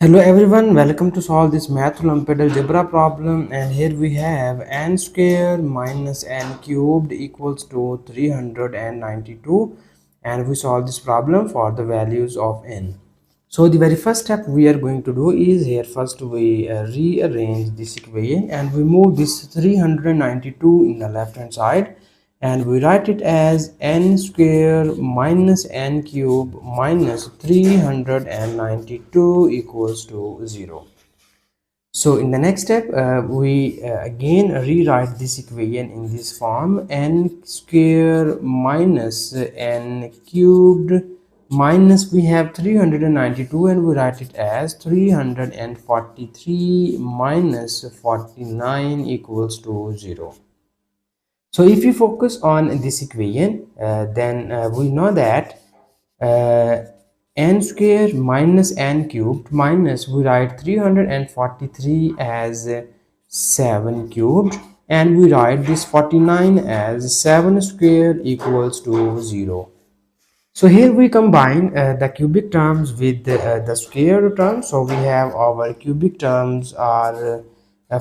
Hello everyone, welcome to solve this math Olympiad algebra problem, and here we have n square minus n cubed equals to 392, and we solve this problem for the values of n. So the very first step we are going to do is here first we rearrange this equation and we move this 392 in the left hand side, and we write it as n square minus n cube minus 392 equals to 0. So in the next step we again rewrite this equation in this form: n square minus n cubed minus, we have 392 and we write it as 343 minus 49 equals to 0. So if you focus on this equation, then we know that uh, n square minus n cubed minus, we write 343 as 7 cubed, and we write this 49 as 7 square equals to 0. So here we combine the cubic terms with the square terms. So we have our cubic terms are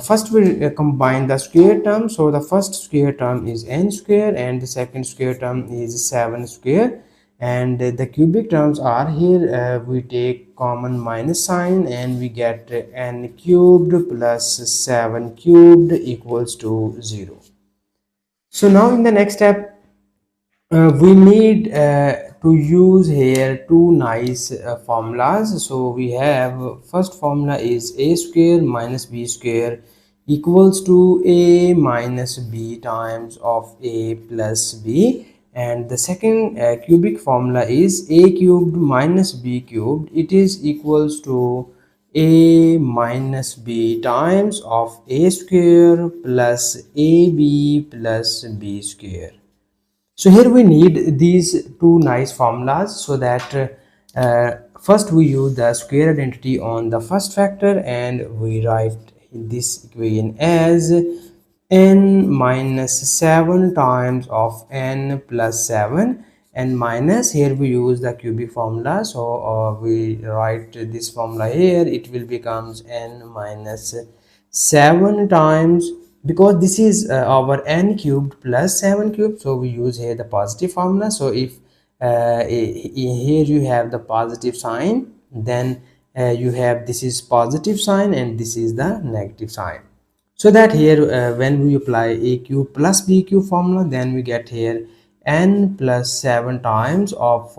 first we combine the square term. So the first square term is n square and the second square term is 7 square, and the cubic terms are here we take common minus sign and we get n cubed plus 7 cubed equals to 0. So now in the next step we need to use here two nice formulas. So we have first formula is a square minus b square equals to a minus b times of a plus b, and the second cubic formula is a cubed minus b cubed, it is equals to a minus b times of a square plus ab plus b square. So here we need these two nice formulas, so that first we use the square identity on the first factor and we write this equation as n minus 7 times of n plus 7, and minus, here we use the cubic formula. So we write this formula here, it will becomes n minus 7 times, because this is our n cubed plus 7 cubed, so we use here the positive formula. So if here you have the positive sign, then you have this is positive sign and this is the negative sign, so that here when we apply a cube plus b cube formula, then we get here n plus 7 times of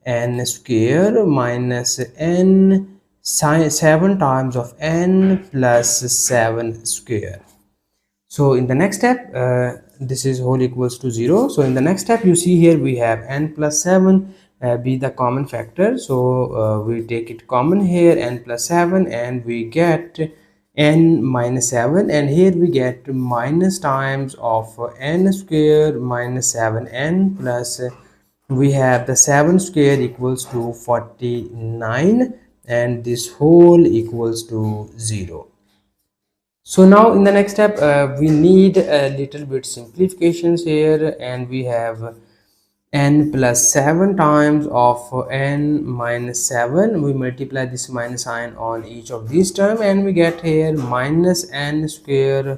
n square minus n 7 times of n plus 7 square. So in the next step this is whole equals to 0. So in the next step you see here we have n plus 7 be the common factor, so we take it common here, n plus 7, and we get n minus 7, and here we get minus times of n square minus 7n plus we have the 7 square equals to 49, and this whole equals to 0. So now in the next step we need a little bit simplifications here, and we have n plus 7 times of n minus 7, we multiply this minus sign on each of these term and we get here minus n square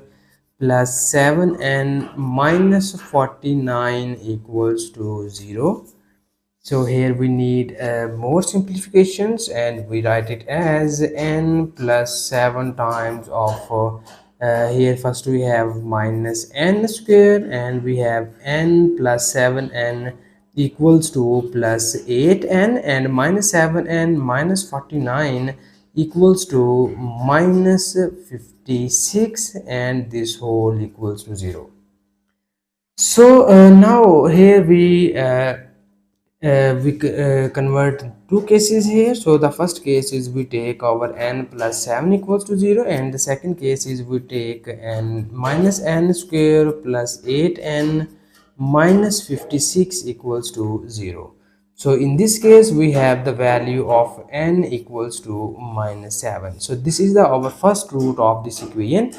plus 7n minus 49 equals to 0. So here we need more simplifications, and we write it as n plus 7 times of here first we have minus n square and we have n plus 7n equals to plus 8n, and minus 7n minus 49 equals to minus 56, and this whole equals to 0. So now here we convert two cases here. So the first case is we take our n plus 7 equals to 0, and the second case is we take n minus n square plus 8n minus 56 equals to 0. So in this case we have the value of n equals to minus 7. So this is our first root of this equation,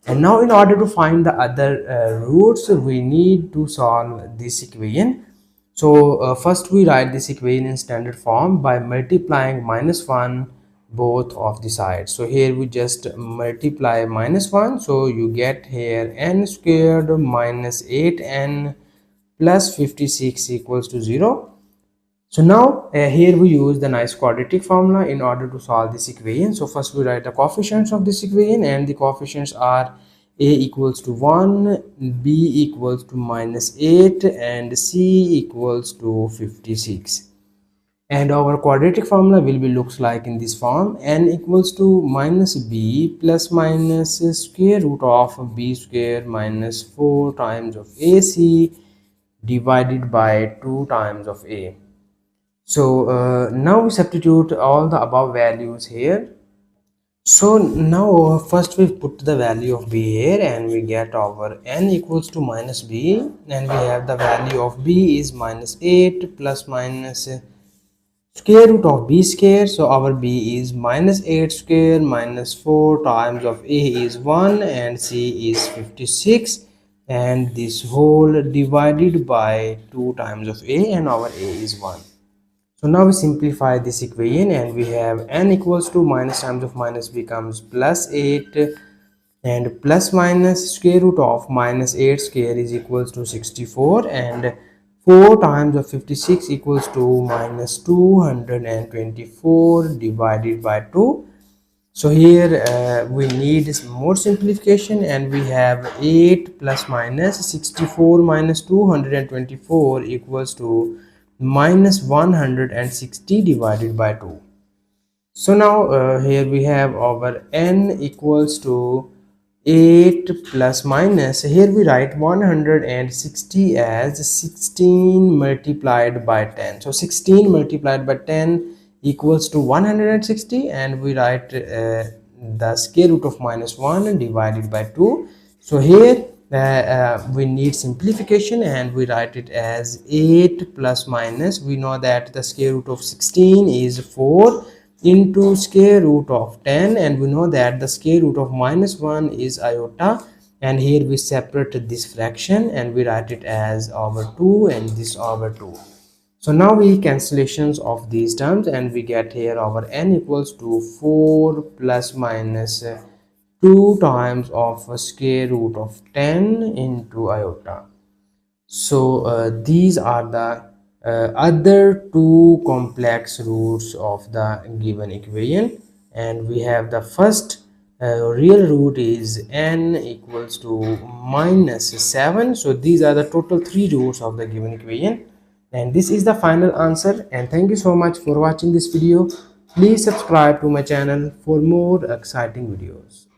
and now in order to find the other roots we need to solve this equation. So first we write this equation in standard form by multiplying minus 1 both of the sides. So here we just multiply -1, so you get here n squared minus 8n plus 56 equals to 0. So now here we use the nice quadratic formula in order to solve this equation. So first we write the coefficients of this equation, and the coefficients are a equals to 1, b equals to -8, and c equals to 56. And our quadratic formula will be looks like in this form: n equals to minus b plus minus square root of b square minus 4 times of ac divided by 2 times of a. So now we substitute all the above values here. So now first we put the value of b here, and we get our n equals to minus b, and we have the value of b is -8 plus minus square root of b square. So our b is -8 square minus 4 times of a is 1 and c is 56, and this whole divided by 2 times of a, and our a is 1. So now we simplify this equation, and we have n equals to minus times of minus becomes +8, and plus minus square root of -8 square is equals to 64, and 4 times of 56 equals to -224 divided by 2. So here we need more simplification, and we have 8 plus minus 64 minus 224 equals to -160 divided by 2. So now here we have our n equals to 8 plus minus, here we write 160 as 16 multiplied by 10. So 16 multiplied by 10 equals to 160, and we write the square root of -1 divided by 2. So here we need simplification, and we write it as 8 plus minus, we know that the square root of 16 is 4 into square root of 10, and we know that the square root of -1 is iota, and here we separate this fraction and we write it as over 2 and this over 2. So now we cancellations of these terms, and we get here our n equals to 4 plus minus 2 times of square root of 10 into iota. So these are the other two complex roots of the given equation, and we have the first real root is n equals to -7. So these are the total three roots of the given equation, and this is the final answer. And thank you so much for watching this video. Please subscribe to my channel for more exciting videos.